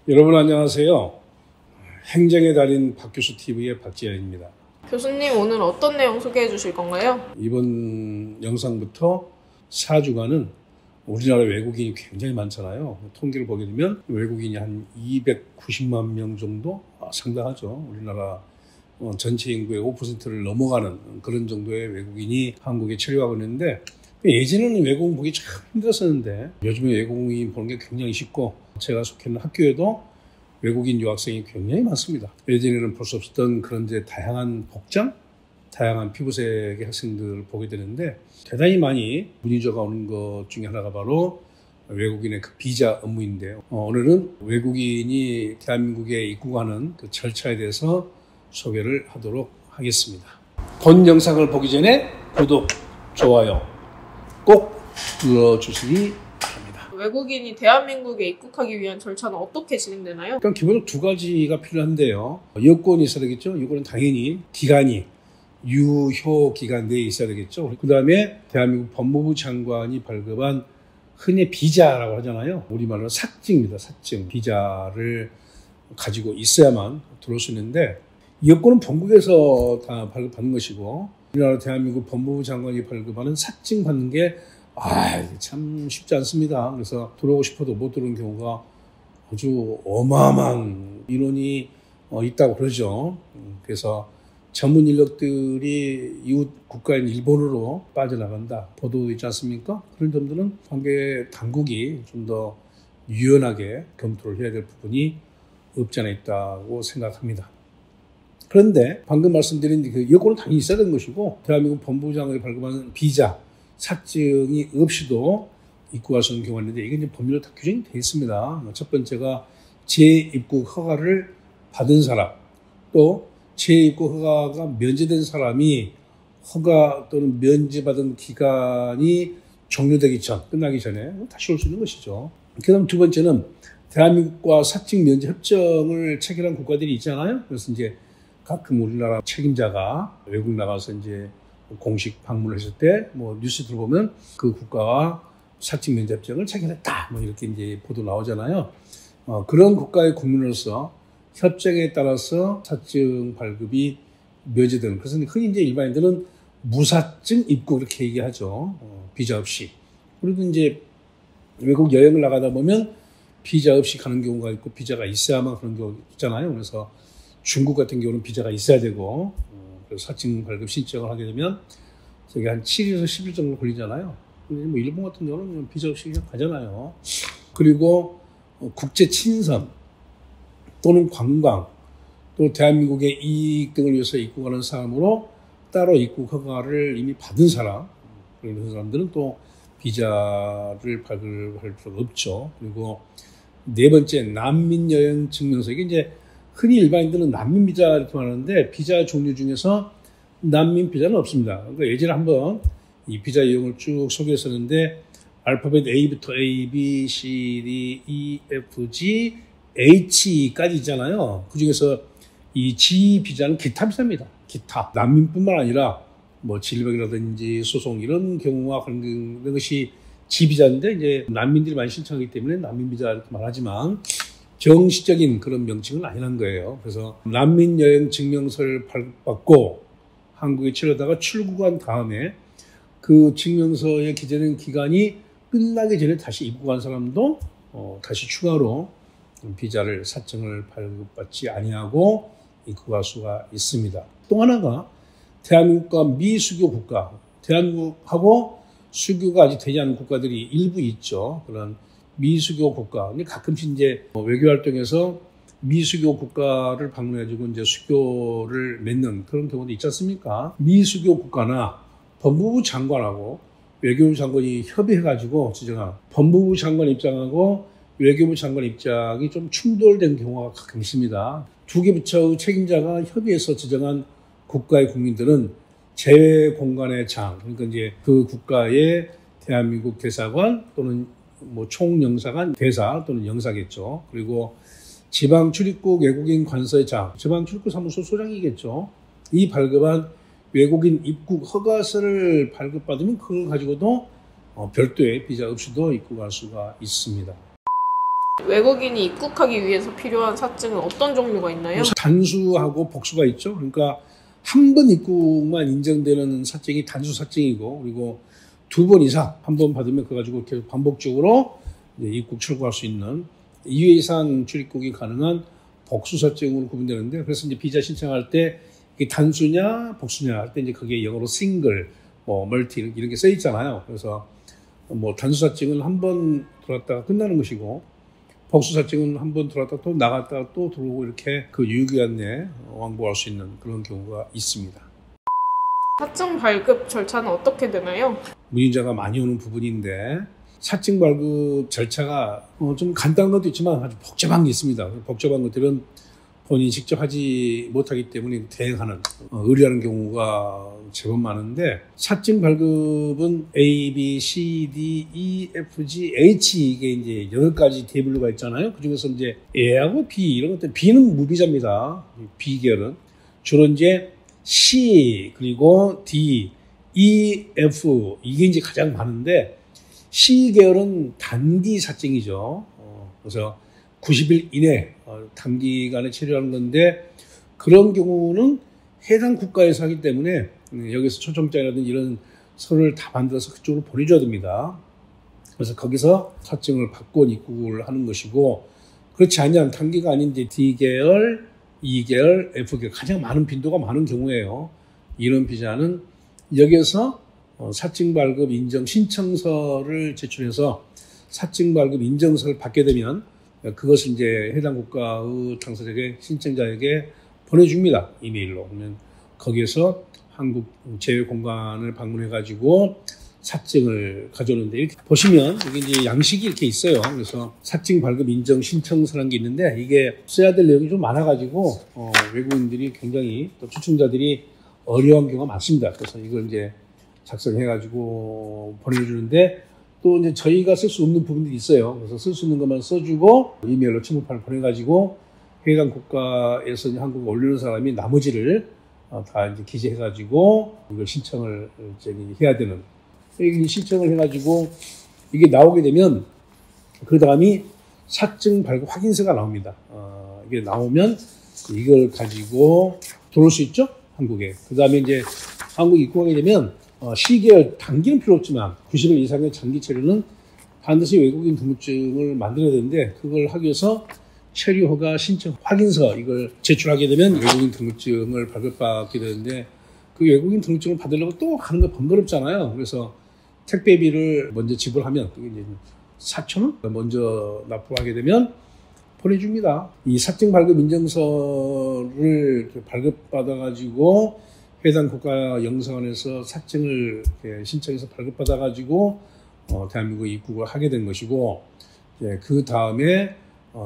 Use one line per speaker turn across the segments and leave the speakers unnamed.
여러분 안녕하세요. 행정의 달인 박교수 TV의 박지현입니다.
교수님, 오늘 어떤 내용 소개해 주실 건가요?
이번 영상부터 4주간은 우리나라 외국인이 굉장히 많잖아요. 통계를 보게 되면 외국인이 한 290만 명 정도 상당하죠. 우리나라 전체 인구의 5%를 넘어가는 그런 정도의 외국인이 한국에 체류하고 있는데, 예전에는 외국인 보기 참 힘들었었는데 요즘에 외국인 보는 게 굉장히 쉽고, 제가 속해 있는 학교에도 외국인 유학생이 굉장히 많습니다. 예전에는 볼 수 없었던 그런 이제 다양한 복장, 다양한 피부색의 학생들을 보게 되는데, 대단히 많이 문의조가 오는 것 중에 하나가 바로 외국인의 그 비자 업무인데요. 오늘은 외국인이 대한민국에 입국하는 그 절차에 대해서 소개를 하도록 하겠습니다. 본 영상을 보기 전에 구독, 좋아요 꼭 눌러주시기 바랍니다.
외국인이 대한민국에 입국하기 위한 절차는 어떻게 진행되나요?
일단 기본적으로 두 가지가 필요한데요. 여권이 있어야 되겠죠. 이거는 당연히 기간이 유효 기간 내에 있어야 되겠죠. 그 다음에 대한민국 법무부 장관이 발급한 흔히 비자라고 하잖아요. 우리말로 삭증입니다. 삭증. 비자를 가지고 있어야만 들어올 수 있는데, 여권은 본국에서 다 발급받는 것이고, 우리나라 대한민국 법무부 장관이 발급하는 삭증 받는 게 참 쉽지 않습니다. 그래서 들어오고 싶어도 못 들어오는 경우가 아주 어마어마한 인원이 있다고 그러죠. 그래서 전문 인력들이 이웃 국가인 일본으로 빠져나간다 보도 있지 않습니까? 그런 점들은 관계 당국이 좀 더 유연하게 검토를 해야 될 부분이 없지 않아 있다고 생각합니다. 그런데 방금 말씀드린 그 여권은 당연히 있어야 되는 것이고, 대한민국 법무부 장관이 발급하는 비자, 삭증이 없이도 입국할 수 있는 경우가 있는데, 이게 이제 법률로 다 규정이 되어 있습니다. 첫 번째가 재입국 허가를 받은 사람, 또 재입국 허가가 면제된 사람이 허가 또는 면제받은 기간이 종료되기 전, 끝나기 전에 다시 올 수 있는 것이죠. 그 다음 두 번째는 대한민국과 삭증 면제 협정을 체결한 국가들이 있잖아요. 그래서 이제 가끔 우리나라 책임자가 외국 나가서 이제 공식 방문을 했을 때 뉴스 들어보면 그 국가와 삭증 면제 협정을 체결했다 이렇게 이제 보도 나오잖아요. 그런 국가의 국민으로서 협정에 따라서 삭증 발급이 면제되는, 그래서 흔히 이제 일반인들은 무삭증 입국 이렇게 얘기하죠. 비자 없이. 그리고 이제 외국 여행을 나가다 보면 비자 없이 가는 경우가 있고, 비자가 있어야만 그런 경우 있잖아요. 그래서 중국 같은 경우는 비자가 있어야 되고, 그래서 삭증 발급 신청을 하게 되면 저기 한 7일에서 10일 정도 걸리잖아요. 근데 일본 같은 경우는 비자 없이 그냥 가잖아요. 그리고 국제 친선 또는 관광, 또 대한민국의 이익 등을 위해서 입국하는 사람으로 따로 입국 허가를 이미 받은 사람, 그런 사람들은 또 비자를 발급할 필요가 없죠. 그리고 네 번째, 난민 여행 증명서. 이게 이제 흔히 일반인들은 난민 비자 이렇게 말하는데, 비자 종류 중에서 난민 비자는 없습니다. 그러니까 예전에 한번 이 비자 유형을 쭉 소개했었는데, 알파벳 A부터 A, B, C, D, E, F, G, H까지 있잖아요. 그 중에서 이 G 비자는 기타 비자입니다. 기타. 난민뿐만 아니라 질병이라든지 소송 이런 경우와 그런 것이 G 비자인데, 이제 난민들이 많이 신청하기 때문에 난민 비자 이렇게 말하지만 정식적인 그런 명칭은 아니란 거예요. 그래서 난민 여행 증명서를 발급받고 한국에 체류하다가 출국한 다음에 그 증명서에 기재된 기간이 끝나기 전에 다시 입국한 사람도 다시 추가로 비자를 삭증을 발급받지 아니하고 입국할 수가 있습니다. 또 하나가 대한민국과 미수교 국가, 대한민국하고 수교가 아직 되지 않은 국가들이 일부 있죠. 그런 미수교 국가. 근데 가끔씩 이제 외교 활동에서 미수교 국가를 방문해가지고 이제 수교를 맺는 그런 경우도 있지 않습니까? 미수교 국가나 법무부 장관하고 외교부 장관이 협의해가지고 지정한, 법무부 장관 입장하고 외교부 장관 입장이 좀 충돌된 경우가 가끔 있습니다. 두 개 부처의 책임자가 협의해서 지정한 국가의 국민들은 제외 공간의 장, 그러니까 이제 그 국가의 대한민국 대사관 또는 총영사관, 대사 또는 영사겠죠. 그리고 지방 출입국 외국인 관서의 장, 지방 출입국 사무소 소장이겠죠. 이 발급한 외국인 입국 허가서를 발급받으면 그걸 가지고도 별도의 비자 없이도 입국할 수가 있습니다.
외국인이 입국하기 위해서 필요한 사증은 어떤 종류가 있나요?
단수하고 복수가 있죠. 그러니까 한 번 입국만 인정되는 사증이 단수 사증이고, 그리고 2번 이상 한 번 받으면 그거 가지고 계속 반복적으로 입국 출국할 수 있는 2회 이상 출입국이 가능한 복수 사증으로 구분되는데, 그래서 이제 비자 신청할 때 이게 단수냐 복수냐 할 때 이제 그게 영어로 싱글, 뭐 멀티 이런 게 써 있잖아요. 그래서 뭐 단수 사증은 한 번 들어왔다가 끝나는 것이고, 복수 사증은 한 번 들어왔다가 또 나갔다가 또 들어오고, 이렇게 그 유효기간 내에 왕복할 수 있는 그런 경우가 있습니다.
사증 발급 절차는 어떻게 되나요?
문의자가 많이 오는 부분인데, 사증 발급 절차가 좀 간단한 것도 있지만 아주 복잡한 게 있습니다. 복잡한 것들은 본인이 직접 하지 못하기 때문에 대행하는, 의뢰하는 경우가 제법 많은데, 사증 발급은 A, B, C, D, E, F, G, H, 이게 이제 8가지 대분류가 있잖아요. 그 중에서 이제 A하고 B, 이런 것들, B는 무비자입니다. B 계열은. 주로 이제 C, 그리고 D, E, F, 이게 이제 가장 많은데, C 계열은 단기 사증이죠. 그래서 90일 이내 단기간에 체류하는 건데, 그런 경우는 해당 국가에서 하기 때문에 여기서 초청장이라든지 이런 서류를 다 만들어서 그쪽으로 보내줘야 됩니다. 그래서 거기서 사증을 받고 입국을 하는 것이고, 그렇지 않으면 단기가 아닌데 D계열, E계열, F계열 가장 많은 빈도가 많은 경우에요. 이런 비자는 여기에서 사증 발급 인정 신청서를 제출해서 사증 발급 인정서를 받게 되면 그것을 이제 해당 국가의 당사자에게, 신청자에게 보내줍니다. 이메일로. 그러면 거기에서 한국 제외공관을 방문해가지고 사증을 가져오는데, 이렇게 보시면 여기 이제 양식이 이렇게 있어요. 그래서 사증 발급 인정 신청서라는 게 있는데, 이게 써야 될 내용이 좀 많아가지고 외국인들이 굉장히, 또 초청자들이 어려운 경우가 많습니다. 그래서 이걸 이제 작성해가지고 보내주는데, 또 이제 저희가 쓸 수 없는 부분들이 있어요. 그래서 쓸 수 있는 것만 써주고 이메일로 첨부판을 보내가지고 해당 국가에서 이제 한국에 올리는 사람이 나머지를 다 이제 기재해가지고 이걸 신청을 해야 되는. 이 신청을 해가지고 이게 나오게 되면 그 다음이 사증 발급 확인서가 나옵니다. 이게 나오면 이걸 가지고 들어올 수 있죠, 한국에. 그 다음에 이제 한국 입국하게 되면 시계열 단기는 필요 없지만 90일 이상의 장기 체류는 반드시 외국인 등록증을 만들어야 되는데, 그걸 하기 위해서 체류 허가 신청 확인서 이걸 제출하게 되면 외국인 등록증을 발급받게 되는데, 그 외국인 등록증을 받으려고 또 가는 거 번거롭잖아요. 그래서 택배비를 먼저 지불하면, 그게 이제 4,000원 먼저 납부하게 되면 보내줍니다. 이 사증 발급 인정서를 발급받아가지고 해당 국가 영사관에서 사증을 신청해서 발급받아가지고 대한민국에 입국을 하게 된 것이고, 그 다음에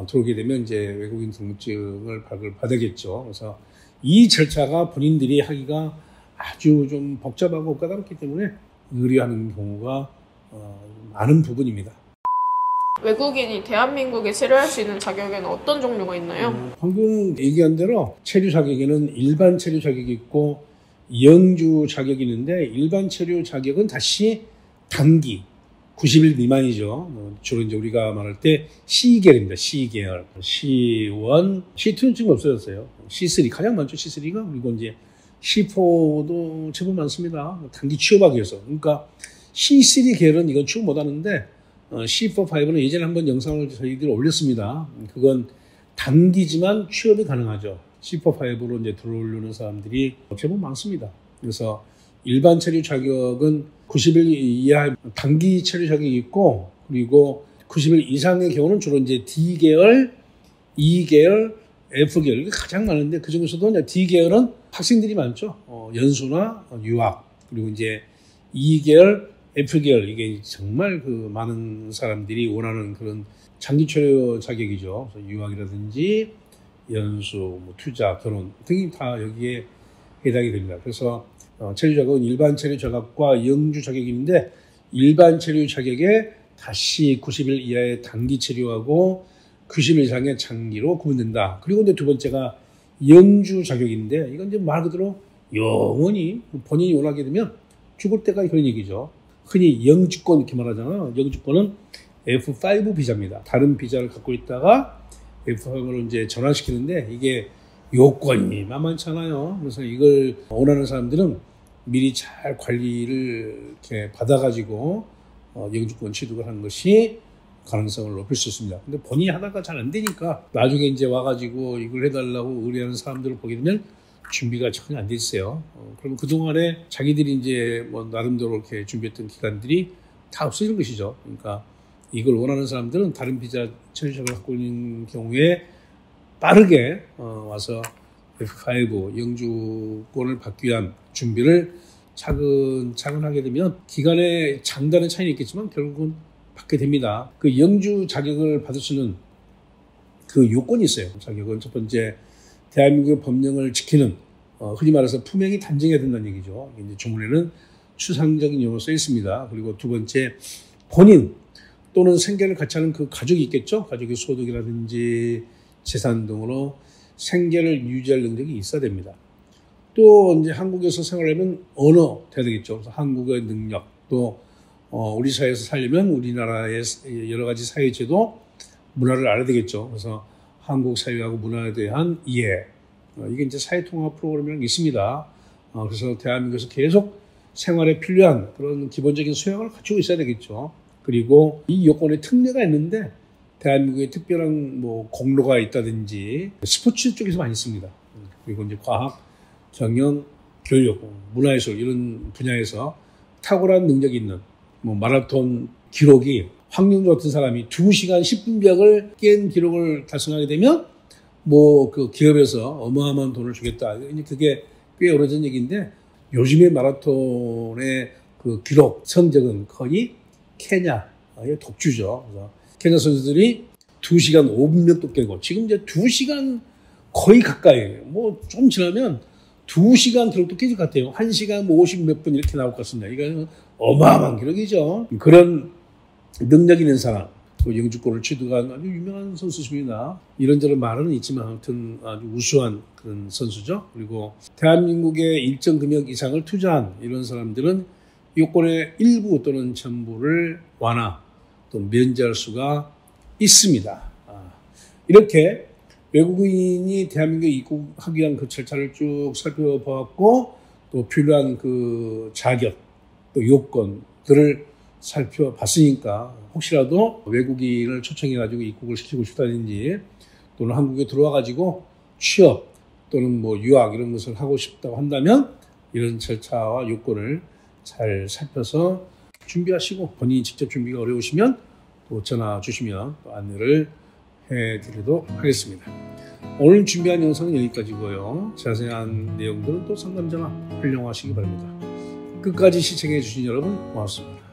들어오게 되면 이제 외국인 등록증을 발급받아야겠죠. 그래서 이 절차가 본인들이 하기가 아주 좀 복잡하고 까다롭기 때문에 의뢰하는 경우가 많은 부분입니다.
외국인이 대한민국에 체류할 수 있는 자격에는 어떤 종류가 있나요?
방금 얘기한 대로 체류 자격에는 일반 체류 자격이 있고 영주 자격이 있는데, 일반 체류 자격은 다시 단기 90일 미만이죠. 주로 이제 우리가 말할 때 C계열입니다. C계열. C1, C2는 지금 없어졌어요. C3 가장 많죠. C3가. 그리고 이제 C4도 제법 많습니다. 단기 취업하기 위해서. 그러니까 C3 계열은 이건 취업 못 하는데, C4, 5는 예전에 한번 영상을 저희들이 올렸습니다. 그건 단기지만 취업이 가능하죠. C4, 5로 이제 들어오려는 사람들이 제법 많습니다. 그래서 일반 체류 자격은 90일 이하 단기 체류 자격이 있고, 그리고 90일 이상의 경우는 주로 이제 D계열, E계열, F계열, 이게 가장 많은데, 그 중에서도 이제 D계열은 학생들이 많죠. 연수나 유학. 그리고 이제 E계열, F계열, 이게 정말 그 많은 사람들이 원하는 그런 장기 체류 자격이죠. 그래서 유학이라든지 연수, 뭐 투자, 결혼 등이 다 여기에 해당이 됩니다. 그래서 체류 자격은 일반 체류 자격과 영주 자격이 있는데, 일반 체류 자격에 다시 90일 이하의 단기 체류하고 90일 이상의 장기로 구분된다. 그리고 이제 두 번째가 영주 자격인데, 이건 이제 말 그대로 영원히 본인이 원하게 되면 죽을 때까지 그런 얘기죠. 흔히 영주권 이렇게 말하잖아요. 영주권은 F5 비자입니다. 다른 비자를 갖고 있다가 F5로 이제 전환시키는데 이게 요건이 만만찮아요. 그래서 이걸 원하는 사람들은 미리 잘 관리를 이렇게 받아가지고 영주권 취득을 하는 것이 가능성을 높일 수 있습니다. 근데 본인이 하다가 잘 안 되니까 나중에 이제 와가지고 이걸 해달라고 의뢰하는 사람들을 보게 되면 준비가 전혀 안 돼 있어요. 그러면 그동안에 자기들이 이제 뭐 나름대로 이렇게 준비했던 기간들이 다 없어지는 것이죠. 그러니까 이걸 원하는 사람들은 다른 비자 천일자를 갖고 있는 경우에 빠르게 와서 F5 영주권을 받기 위한 준비를 차근차근 하게 되면 기간의 장단의 차이는 있겠지만 결국은 받게 됩니다. 그 영주 자격을 받을 수 있는 그 요건이 있어요. 자격은 첫 번째 대한민국의 법령을 지키는 흔히 말해서 품행이 단정해야 된다는 얘기죠. 이제 조문에는 추상적인 용어로 써 있습니다. 그리고 두 번째 본인 또는 생계를 같이 하는 그 가족이 있겠죠. 가족의 소득이라든지 재산 등으로 생계를 유지할 능력이 있어야 됩니다. 또 이제 한국에서 생활하면 언어 돼야 되겠죠. 그래서 한국의 능력 또 우리 사회에서 살려면 우리나라의 여러 가지 사회제도 문화를 알아야 되겠죠. 그래서 한국 사회하고 문화에 대한 이해 이게 이제 사회통합 프로그램이라는 게 있습니다. 그래서 대한민국에서 계속 생활에 필요한 그런 기본적인 소양을 갖추고 있어야 되겠죠. 그리고 이 요건에 특례가 있는데 대한민국에 특별한 뭐 공로가 있다든지 스포츠 쪽에서 많이 있습니다. 그리고 이제 과학, 경영, 교육, 문화예술 이런 분야에서 탁월한 능력이 있는 뭐 마라톤 기록이 황영조 같은 사람이 2시간 10분 벽을 깬 기록을 달성하게 되면 뭐 그 기업에서 어마어마한 돈을 주겠다. 그게 꽤 오래전 얘기인데 요즘의 마라톤의 그 기록 성적은 거의 케냐의 독주죠. 그래서 케냐 선수들이 2시간 5분몇도 깨고 지금 이제 2시간 거의 가까이 뭐 좀 지나면 2시간 기록도 깨질 것 같아요. 1시간 뭐 50 몇 분 이렇게 나올 것 같습니다. 이거는 어마어마한 기록이죠. 그런 능력 있는 사람, 영주권을 취득한 아주 유명한 선수십니다. 이런저런 말은 있지만 아무튼 아주 우수한 그런 선수죠. 그리고 대한민국의 일정 금액 이상을 투자한 이런 사람들은 요건의 일부 또는 전부를 완화 또는 면제할 수가 있습니다. 이렇게 외국인이 대한민국에 입국하기 위한 그 절차를 쭉 살펴보았고 또 필요한 그 자격 또 요건들을 살펴봤으니까 혹시라도 외국인을 초청해가지고 입국을 시키고 싶다든지 또는 한국에 들어와가지고 취업 또는 뭐 유학 이런 것을 하고 싶다고 한다면 이런 절차와 요건을 잘 살펴서 준비하시고 본인이 직접 준비가 어려우시면 또 전화 주시면 또 안내를 해드리도록 하겠습니다. 오늘 준비한 영상은 여기까지고요. 자세한 내용들은 또 상담 전화 활용하시기 바랍니다. 끝까지 시청해 주신 여러분 고맙습니다.